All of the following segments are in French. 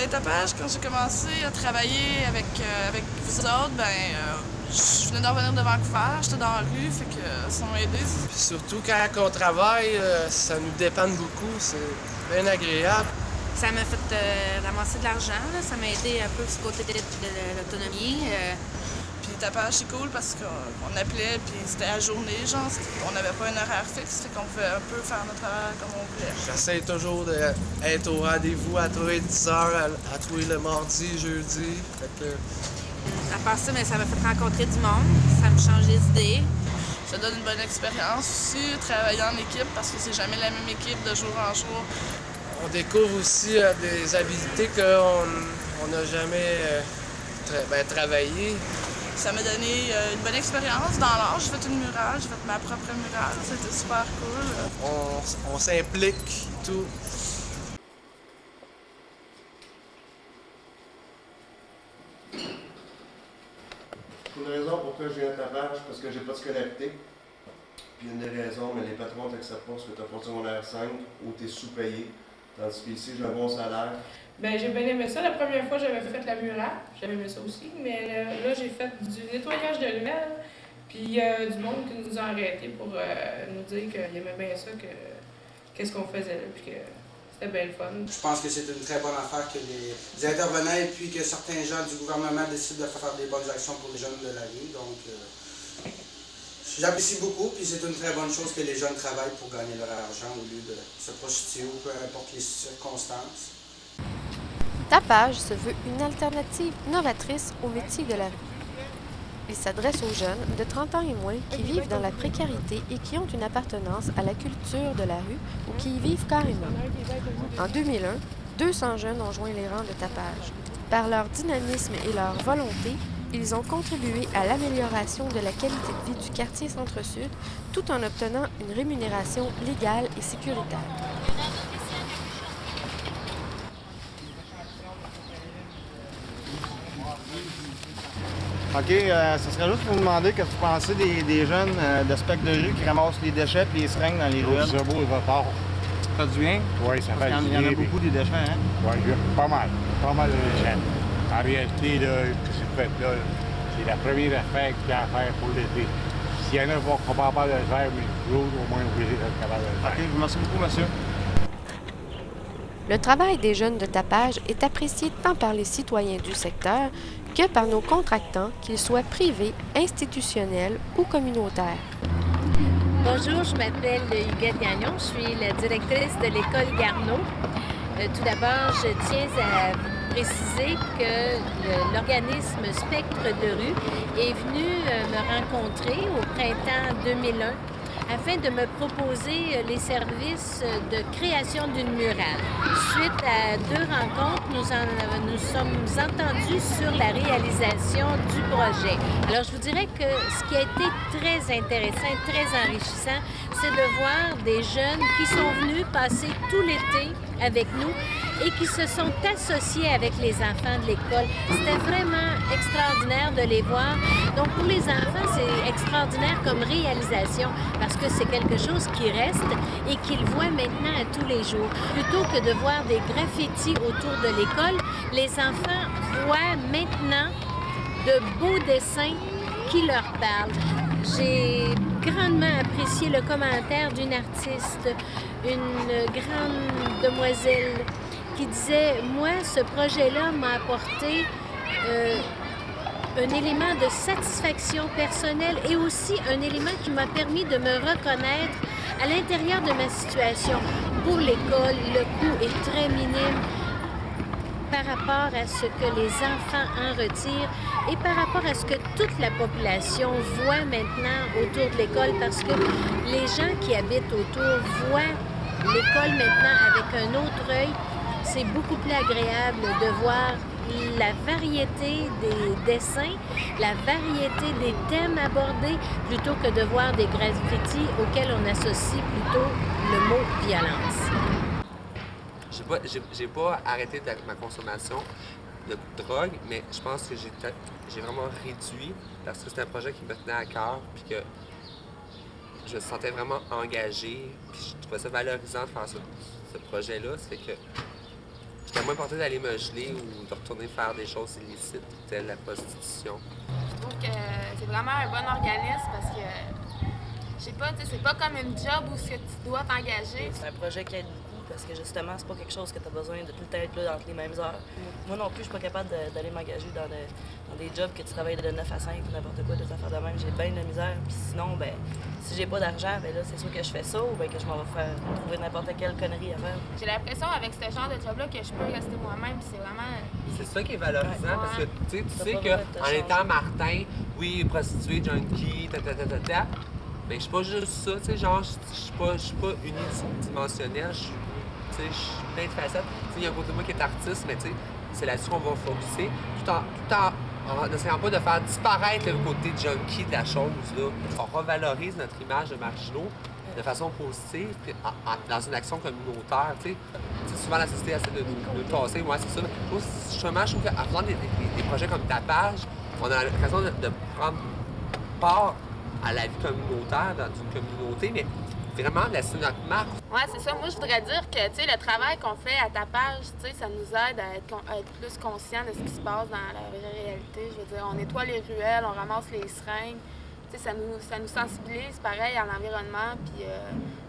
Ben, tapage, quand j'ai commencé à travailler avec vous autres, je venais d'en revenir de Vancouver, j'étais dans la rue, fait que ça m'a aidé. Puis surtout quand on travaille, ça nous dépanne beaucoup, c'est bien agréable. Ça m'a fait ramasser de l'argent, ça m'a aidé un peu du côté de l'autonomie. Puis le tapage, c'est cool parce qu'on appelait, puis c'était à la journée, genre, on n'avait pas un horaire fixe, fait qu'on pouvait un peu faire notre travail comme on voulait. J'essaie toujours d'être au rendez-vous à tous les 10 heures, à tous les mardis, jeudi. Fait que... À part ça, mais ça m'a fait rencontrer du monde, ça me change les idées. Ça donne une bonne expérience aussi, travailler en équipe, parce que c'est jamais la même équipe de jour en jour. On découvre aussi des habiletés qu'on n'a jamais travaillé. Ça m'a donné une bonne expérience dans l'art. J'ai fait une murale, j'ai fait ma propre murale. C'était super cool. On s'implique et tout. Une raison pourquoi j'ai un tapage, parce que j'ai pas de scolarité. Puis une des raisons, mais les patrons t'acceptent pas parce que tu as pas de secondaire 5 ou tu es sous-payé. Tandis qu'ici, j'ai un bon salaire. Ben, j'ai bien aimé ça. La première fois, j'avais fait la murale. J'avais aimé ça aussi. Mais là, j'ai fait du nettoyage de ruelles. Puis il y a du monde qui nous a arrêtés pour nous dire qu'ils aimaient bien ça, qu'est-ce qu'on faisait là, puis que c'était bien le fun. Je pense que c'est une très bonne affaire que les intervenants et puis que certains gens du gouvernement décident de faire des bonnes actions pour les jeunes de la rue. Donc, j'apprécie beaucoup, puis c'est une très bonne chose que les jeunes travaillent pour gagner leur argent au lieu de se prostituer ou peu importe les circonstances. Tapage se veut une alternative novatrice au métier de la rue. Il s'adresse aux jeunes de 30 ans et moins qui vivent dans la précarité et qui ont une appartenance à la culture de la rue ou qui y vivent carrément. En 2001, 200 jeunes ont joint les rangs de Tapage. Par leur dynamisme et leur volonté, ils ont contribué à l'amélioration de la qualité de vie du quartier Centre-Sud tout en obtenant une rémunération légale et sécuritaire. OK, ce serait juste pour vous demander qu'est-ce que vous pensez des jeunes de spec de rue qui ramassent les déchets et les seringues dans les ruelles. C'est beau, il va fort. Ça fait du bien? Oui, ça fait du bien. Il y en a beaucoup des déchets, hein? Oui, pas mal. Pas mal de déchets. En réalité, là, ce que c'est fait là, c'est la première affaire qu'il y a à faire pour l'été. S'il y en a qui ne sont pas capables de le faire, mais l'autre, au moins, vous êtes capable de le faire. OK, je vous remercie beaucoup, monsieur. Le travail des jeunes de Tapage est apprécié tant par les citoyens du secteur que par nos contractants, qu'ils soient privés, institutionnels ou communautaires. Bonjour, je m'appelle Huguette Gagnon, je suis la directrice de l'école Garneau. Tout d'abord, je tiens à préciser que l'organisme Spectre de rue est venu me rencontrer au printemps 2001 afin de me proposer les services de création d'une murale. Suite à 2 rencontres, nous sommes entendus sur la réalisation du projet. Alors, je vous dirais que ce qui a été très intéressant et très enrichissant, c'est de voir des jeunes qui sont venus passer tout l'été avec nous et qui se sont associés avec les enfants de l'école. C'était vraiment extraordinaire de les voir. Donc, pour les enfants, c'est extraordinaire comme réalisation parce que c'est quelque chose qui reste et qu'ils voient maintenant à tous les jours. Plutôt que de voir des graffitis autour de l'école, les enfants voient maintenant de beaux dessins qui leur parlent. J'ai grandement apprécié le commentaire d'une artiste, une grande demoiselle qui disait « Moi, ce projet-là m'a apporté un élément de satisfaction personnelle et aussi un élément qui m'a permis de me reconnaître à l'intérieur de ma situation. Pour l'école, le coût est très minime par rapport à ce que les enfants en retirent et par rapport à ce que toute la population voit maintenant autour de l'école parce que les gens qui habitent autour voient l'école maintenant avec un autre œil. C'est beaucoup plus agréable de voir la variété des dessins, la variété des thèmes abordés, plutôt que de voir des graffitis auxquels on associe plutôt le mot violence. J'ai pas arrêté ma consommation de drogue, mais je pense que j'ai vraiment réduit parce que c'est un projet qui me tenait à cœur puis que je me sentais vraiment engagé puis je trouvais ça valorisant de faire ce projet-là. C'est que j'étais serait moins porté d'aller me geler ou de retourner faire des choses illicites, telles la prostitution. Je trouve que c'est vraiment un bon organisme parce que, je sais pas, c'est pas comme une job où tu dois t'engager. C'est un projet qui aide beaucoup parce que justement, c'est pas quelque chose que tu as besoin de tout le temps être là entre les mêmes heures. Moi non plus, je suis pas capable d'aller m'engager dans des jobs que tu travailles de 9 à 5 ou n'importe quoi, des affaires de même. J'ai bien de la misère. Puis sinon, ben, si j'ai pas d'argent, ben là, c'est sûr que je fais ça ou ben que je m'en vais faire trouver n'importe quelle connerie à faire. J'ai l'impression avec ce genre de job-là que je peux rester moi-même, puis c'est vraiment... C'est ça qui est valorisant parce que tu sais qu'en étant Martin, oui, prostituée, junkie, mais je suis pas juste ça, tu sais, genre, je suis pas unidimensionnel, je suis plein de facettes. Il y a un côté de moi qui est artiste, mais tu sais, c'est là-dessus qu'on va focuser, tout en n'essayant pas de faire disparaître le côté junkie de la chose, là. On revalorise notre image de marginaux de façon positive, dans une action communautaire, tu sais. Souvent, la société essaie de nous tasser, ouais, c'est ça. Moi, justement, je trouve qu'en faisant des projets comme Tapage, on a l'occasion de prendre part à la vie communautaire d'une communauté, mais vraiment laisser notre marque. Ouais, c'est ça. Moi, je voudrais dire que, tu sais, le travail qu'on fait à Tapage, tu sais, ça nous aide à être plus conscients de ce qui se passe dans la vraie réalité. Je veux dire, on nettoie les ruelles, on ramasse les seringues. Tu sais, ça nous sensibilise, pareil, à l'environnement. Puis,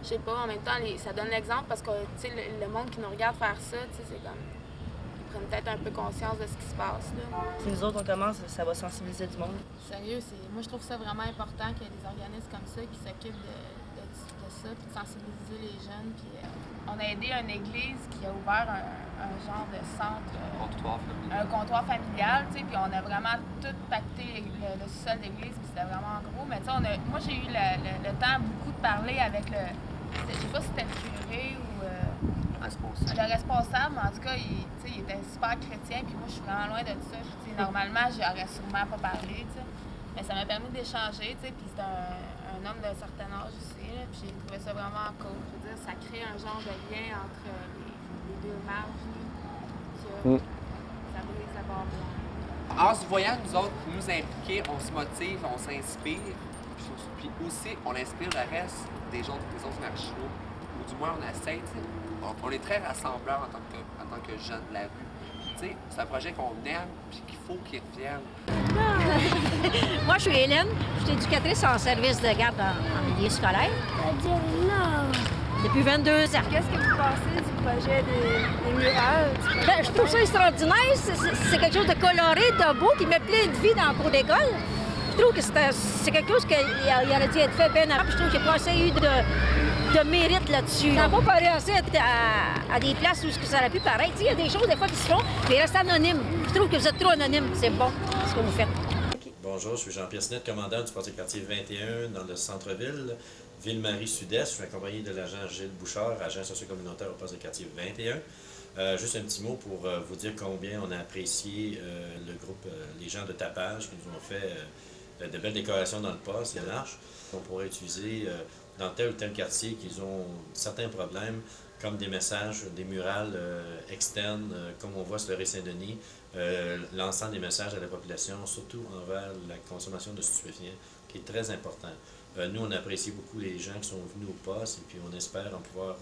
je sais pas, en même temps, ça donne l'exemple parce que, tu sais, le monde qui nous regarde faire ça, tu sais, c'est comme... Ils prennent peut-être un peu conscience de ce qui se passe, là. Si nous autres, on commence, ça va sensibiliser du monde. Sérieux, moi, je trouve ça vraiment important qu'il y ait des organismes comme ça qui s'occupent de ça, puis de sensibiliser les jeunes. Puis, on a aidé une église qui a ouvert un genre de centre, un comptoir familial, tu sais, puis on a vraiment tout pacté le sous-sol d'église, puis c'était vraiment gros. Mais tu sais, moi j'ai eu le temps beaucoup de parler avec je sais pas si c'était le curé ou le responsable, mais en tout cas, il était super chrétien, puis moi je suis vraiment loin de ça. Puis, normalement, j'aurais sûrement pas parlé, tu sais. Mais ça m'a permis d'échanger, tu sais, puis c'est un homme d'un certain âge aussi, là, puis j'ai trouvé ça vraiment cool. Je veux dire, ça crée un genre de lien entre les deux marges, là, ça brise la barre blanche. En se voyant nous autres nous impliquer, on se motive, on s'inspire, puis aussi on inspire le reste des autres marginaux, ou du moins on essaie, tu sais. On est très rassembleurs en tant que jeunes de la rue. C'est un projet qu'on aime et qu'il faut qu'il revienne. Moi, je suis Hélène. Je suis éducatrice en service de garde en milieu scolaire. Depuis 22 ans. Qu'est-ce que vous pensez du projet des murales? Ben, je trouve ça extraordinaire. C'est quelque chose de coloré, de beau, qui met plein de vie dans le cours d'école. Je trouve que c'est quelque chose qui aurait dû être fait bien avant. Je trouve qu'il n'y a pas assez eu de mérite là-dessus. Ça n'a pas paru assez à des places où ça aurait pu paraître. Il y a des choses, des fois, qui se font, mais restent anonymes. Je trouve que vous êtes trop anonyme. C'est bon, ce que vous faites. Bonjour, je suis Jean-Pierre Snett, commandant du Poste de quartier 21 dans le centre-ville, Ville-Marie Sud-Est. Je suis accompagné de l'agent Gilles Bouchard, agent socio-communautaire au Poste de quartier 21. Juste un petit mot pour vous dire combien on a apprécié le groupe, les gens de Tapage qui nous ont fait de belles décorations dans le poste, les marches. On pourrait utiliser dans tel ou tel quartier qu'ils ont certains problèmes, comme des messages, des murales externes, comme on voit sur le rue Saint-Denis, l'ensemble des messages à la population, surtout envers la consommation de stupéfiants, qui est très important. Nous, on apprécie beaucoup les gens qui sont venus au poste et puis on espère en pouvoir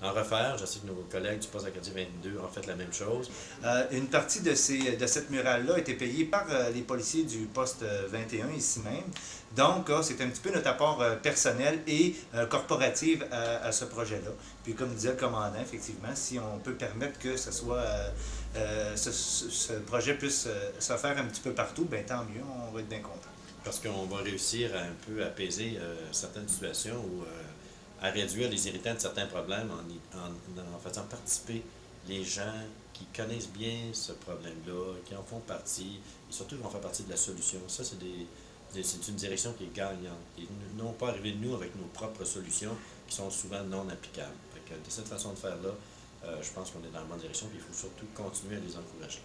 en refaire. Je sais que nos collègues du poste de quartier 22 ont fait la même chose. Une partie de cette murale-là a été payée par les policiers du poste 21 ici même. Donc, c'est un petit peu notre apport personnel et corporatif à ce projet-là. Puis, comme disait le commandant, effectivement, si on peut permettre que ce soit ce projet puisse se faire un petit peu partout, bien tant mieux, on va être bien content. Parce qu'on va réussir à un peu apaiser certaines situations ou à réduire les irritants de certains problèmes en faisant participer les gens qui connaissent bien ce problème-là, qui en font partie, et surtout qui vont faire partie de la solution. Ça, c'est une direction qui est gagnante. Ils n'ont pas arrivé de nous avec nos propres solutions qui sont souvent non applicables. Fait que de cette façon de faire-là, je pense qu'on est dans la bonne direction et il faut surtout continuer à les encourager.